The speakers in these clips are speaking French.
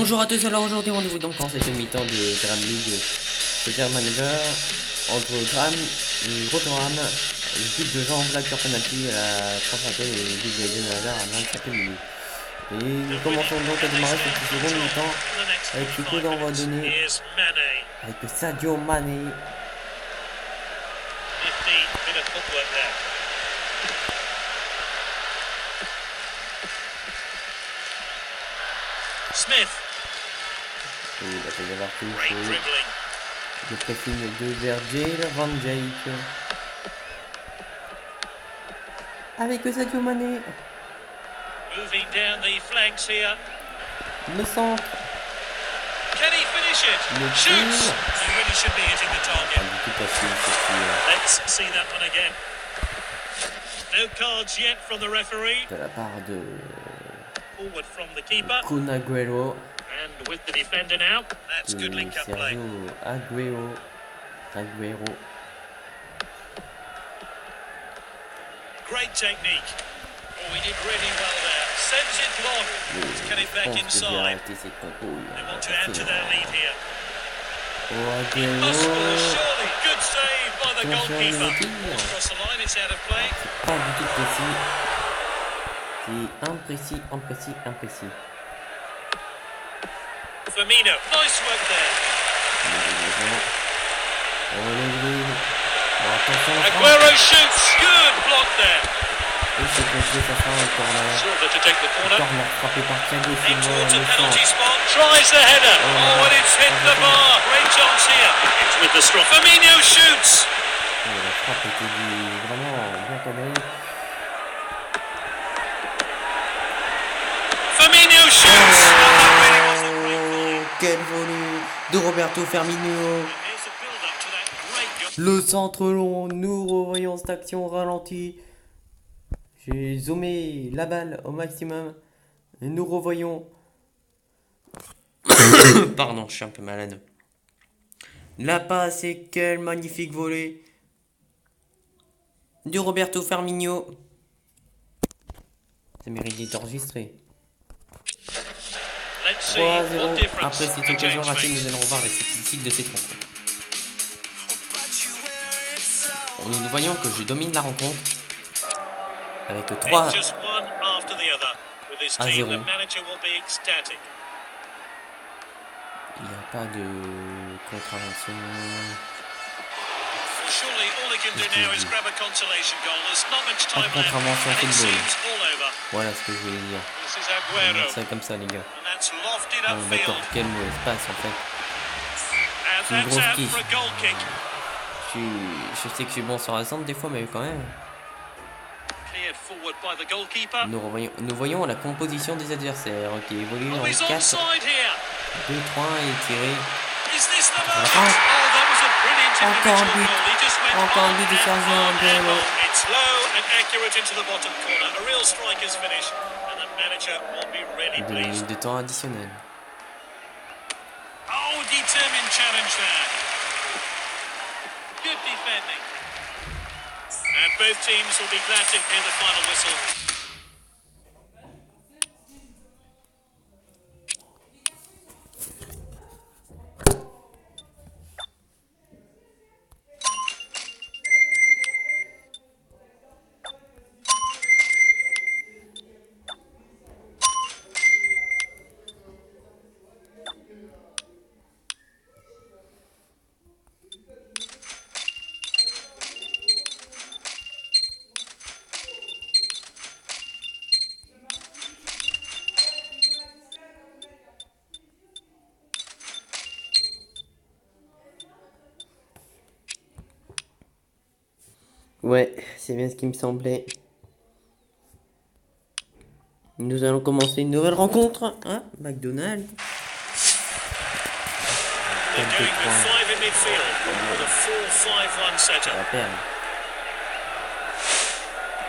Bonjour à tous, alors aujourd'hui rendez-vous donc en cette mi-temps de Graham League Soccer Manager entre Graham et Rotterdam, l'équipe de Jean Black sur penalty à la 35e et l'équipe de Eden Hazard à 25e minute. Et nous commençons donc à démarrer cette seconde mi-temps avec ce coup d'envoi donné avec Sadio Mané. Smith. Et il a fait d'avoir touché le pressing de Virgil van Dijk avec Sadio Mané. Moving down the flanks here. Le centre. Can he finish it? Le Shoots. tir. He really should be hitting the target. Du coup, passé, Let's see that one again. No cards yet from the referee. de la part de Forward from the keeper. Kun Agüero. And with the defender now. That's good link-up play. Sergio Agüero. Great technique. Oh, he did really well there. Sends it long. Let's get it back inside. They want to add to their lead here. Oh, Impossible, Agüero. surely. Good save by the Attention, goalkeeper. le tir. Across the line, it's out of play. Pas du tout précis. C'est imprécis. Firmino, nice work there. Attention, Aguero shoots, good block there. et c'est confié, ça sera un corner. Silva to take the corner. Corner frappé par Thiago Aimed Silva, towards a le penalty centre. spot. Tries the header. Oh, and it's hit the bar. Great chance here. It's with the strong. Firmino shoots. La frappe était vraiment bien cadrée. Firmino shoots. Oh, that really was a great volley. Oh, quel volley de Roberto Firmino. Here's a build-up to that great goal. Le centre long, nous revoyons cette action ralentie. J'ai zoomé la balle au maximum. Et nous revoyons. Pardon, je suis un peu malade. La passe et quel magnifique volley de Roberto Firmino. Ça mérite d'être enregistré. Let's see what 3-0. difference Après cette the occasion change ratée, makes. nous allons revoir les statistiques de cette rencontre. Nous voyons que je domine la rencontre avec 3. It's just one after the other. With his À team, 0. the manager will be ecstatic. Il n'y a pas de contravention. Well, surely all he can do now is grab a consolation goal. There's not much time left, Contravention and it football. seems all over. Voilà ce que je voulais dire. This is On va Aguero, mettre ça comme ça, les gars. and that's lofted Bon, d'accord, upfield. quel mot espace en fait. And une that's grosse out quiche. for a goal kick. Je sais que je suis bon sur la centre des fois, mais quand même. Cleared forward by the goalkeeper. Nous voyons la composition des adversaires qui évolue Oh, en he's 4, onside here. 2-3 et tiré. Is this the Voilà. moment? Oh, that was a brilliant Encore individual un but. goal. He just went Encore un on but de and Sergio on and Aguero. on. It's low and accurate into the bottom corner. A real striker's finish, and the manager will be really 2 pleased. minutes de temps additionnel. Oh, determined challenge there. Good defending. And both teams will be glad to hear the final whistle. Ouais, c'est bien ce qui me semblait. Nous allons commencer une nouvelle rencontre. Hein, McDonald's. They're going with 5 in midfield with a 4-5-1 On setup. va perdre.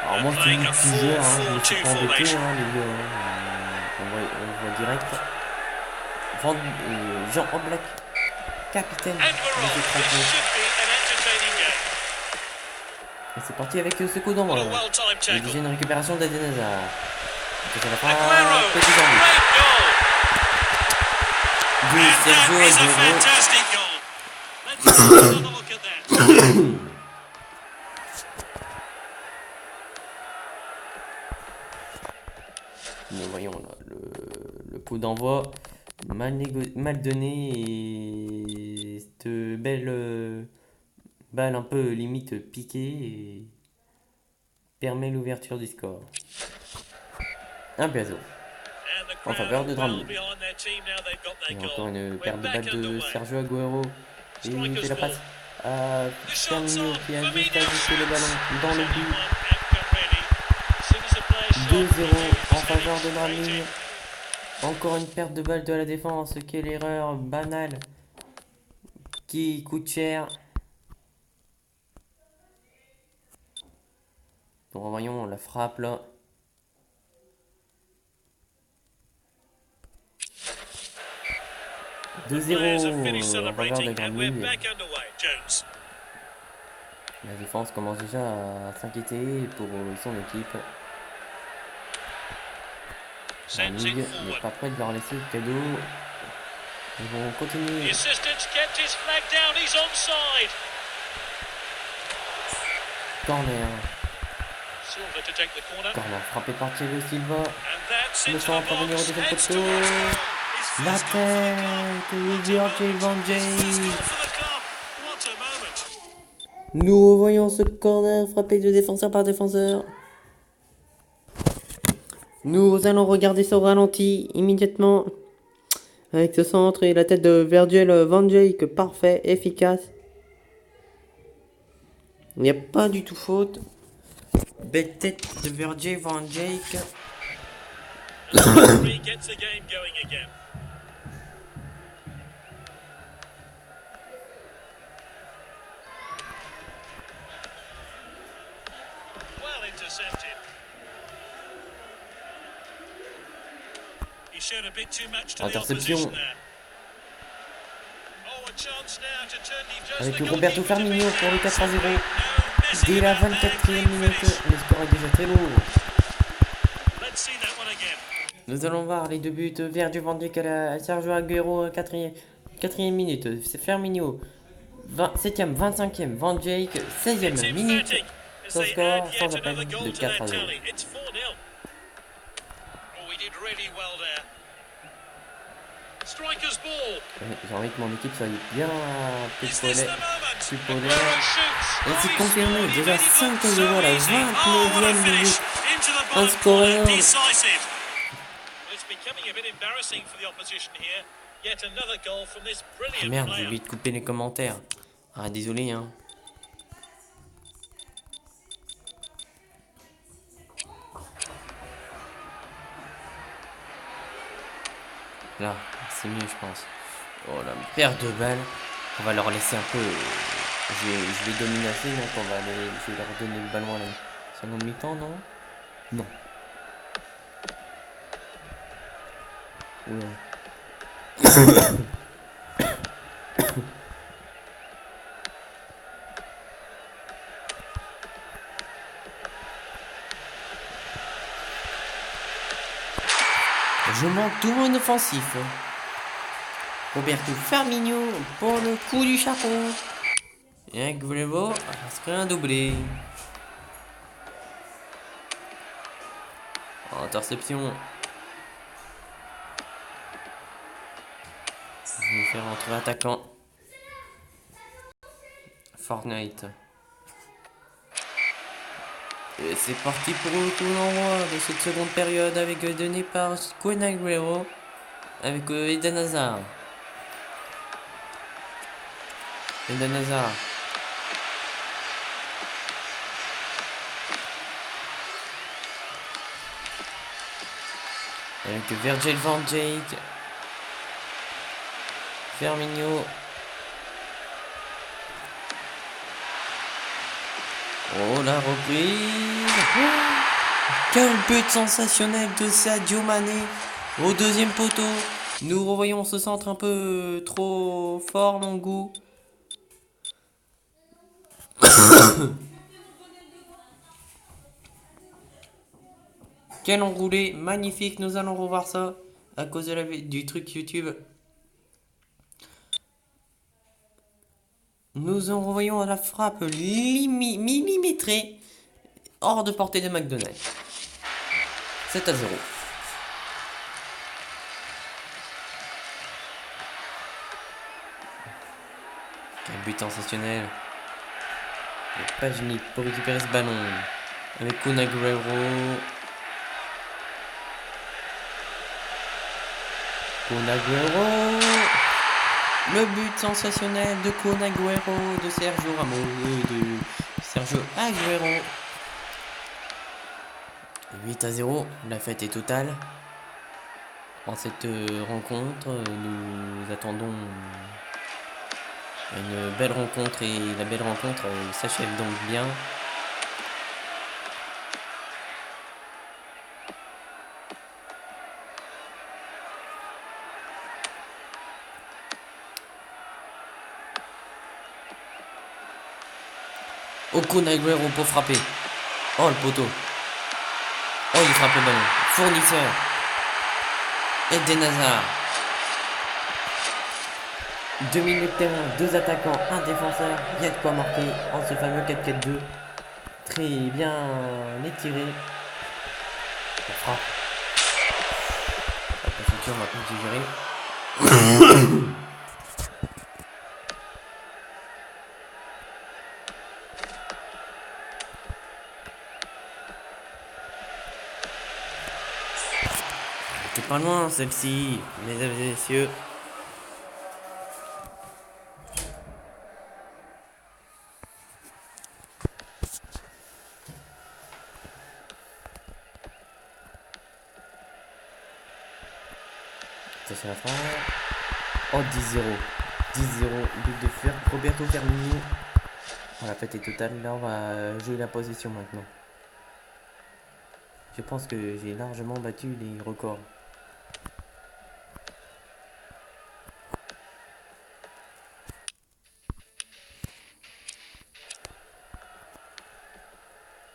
Alors moi je suis multijoueur, hein, je me suis pas embêté, hein, les gars. On voit direct. Jean Oblak, capitaine de And we're cette on. This rencontre. should be an entertaining game. Et c'est parti avec ce coup d'envoi. What a well-timed Et tackle. déjà une récupération d'Eden Hazard. À la fin, Aguero, petit envie. great goal. Sergio that is a Aguero. fantastic goal. Let's have another look at that. Nous voyons là, le coup d'envoi mal donné et cette belle balle un peu limite piquée et permet l'ouverture du score. Un biazo. En faveur de Dramley. Et encore une perte de balle de Sergio Aguero. Et il fait la passe à Firmino qui a juste ajusté le ballon dans le but. 2-0 en faveur de Dramley. Encore une perte de balle de la défense. Quelle erreur banale qui coûte cher. Donc voyons la frappe là. The 2-0 players have finished en faveur de celebrating and we're Granby. back underway. Jones. La défense commence déjà à s'inquiéter pour son équipe. La Sends it Ligue n'est forward. pas prêt de leur laisser le cadeau. Ils vont The continuer. assistant's kept his flag down. He's onside. Corner. Silva to take the corner. Corner frappé par Thiago Silva. And that's Le into the centre venir au box. deuxième Heads poteau. towards his La first goal for the club. tête de Virgil van First Dijk. goal for the club. What a moment. Nous revoyons ce corner frappé de défenseur par défenseur. Nous allons regarder ça au ralenti immédiatement. Avec ce centre et la tête de Virgil van Dijk parfait, efficace. Il n'y a pas du tout faute. Belle tête de Virgil van Dijk. And the referee gets the game going again. Well intercepted. He showed a bit too much to the Interception. opposition there. Oh, a chance now to turn the Avec the Roberto goalkeeper to Firmino make pour le it. 4-0. No messing Dès la about there. 24e Clean minute, finish. le score est déjà très lourd. Let's see that one again. Nous allons voir les deux buts. Virgil van Dijk à Sergio Aguero, 4e minute. C'est Firmino. 7e, 25e, Van Dijk, It's 16e minute. emphatic as Son they score add sans yet appel another goal de to their 4-0. tally. It's 4-0. Oh, he did really well there. Striker's ball. J'ai envie que mon équipe soit bien plus Is this the polaire. moment? Plus Aguero polaire. shoots. Et Oh, c'est he confirmé, scored. He déjà made it 5 look à 0 à la so easy. Oh, what a 29e finish. minute. Into the Un bottom scoreur. corner. Decisive. Well, it's becoming a bit embarrassing for the opposition here. Yet another goal from this Ah brilliant merde, j'ai player. oublié de couper les commentaires. Ah désolé hein. Là, c'est mieux je pense. Oh la perte de balle. On va leur laisser un peu. Je vais dominer assez, donc je vais leur donner le ballon à la seconde mi-temps, non? Non. Oula. Je manque tout mon offensif. Roberto Firmino pour le coup du chapeau. Et avec Volevo, ça serait un doublé. Interception. Je vais faire entrer attaquant. Fortnite. Et c'est parti pour le coup d'envoi de cette seconde période avec donné par Kun Aguero avec Eden Hazard. Eden Hazard. Avec Virgil van Dijk. Firmino. Oh la reprise. Oh, quel but sensationnel de Sadio Mané au deuxième poteau. Nous revoyons ce centre un peu trop fort mon goût. Quel enroulé magnifique, nous allons revoir ça à cause de du truc YouTube. Nous envoyons la frappe millimétrée hors de portée de McDonald. 7-0. Quel but sensationnel. Pagini pour récupérer ce ballon. Avec Kun Agüero. Kun Agüero. Le but sensationnel de Kun Agüero, de Sergio Ramos, de Sergio Agüero. 8-0, la fête est totale. En cette rencontre, nous attendons une belle rencontre et la belle rencontre s'achève donc bien. Kun Agüero pour frapper. Oh le poteau. Oh il frappe le ballon. Fournisseur. Eden Hazard. 2 milieux de terrain, 2 attaquants, 1 défenseur. Il y a de quoi marquer en ce fameux 4-4-2. Très bien étiré. La frappe. La future va plus digérer. T'es pas loin celle-ci, mesdames et messieurs. Ça c'est la fin. Oh 10-0. 10-0, but de fer. Roberto Firmino. Oh, la fête est totale. Là on va jouer la possession maintenant. Je pense que j'ai largement battu les records.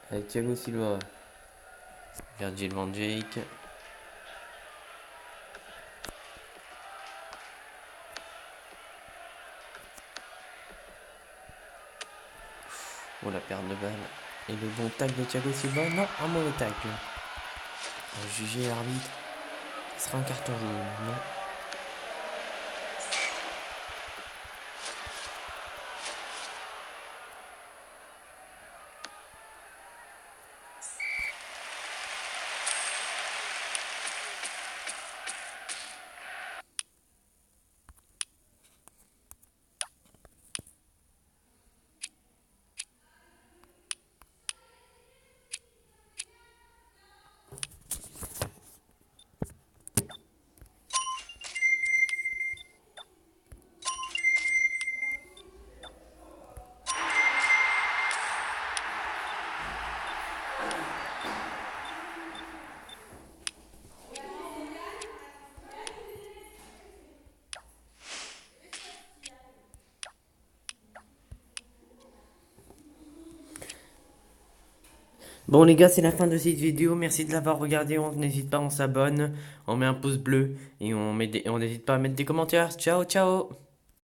Avec Thiago Silva. Virgil van Dijk. Oh la perte de balle. Et le bon tacle de Thiago Silva. Non, un mauvais tacle. Juger l'arbitre. Ce sera un carton jaune. Non. Bon les gars, c'est la fin de cette vidéo, merci de l'avoir regardé, on n'hésite pas, on s'abonne, on met un pouce bleu et on n'hésite pas à mettre des commentaires. Ciao ciao.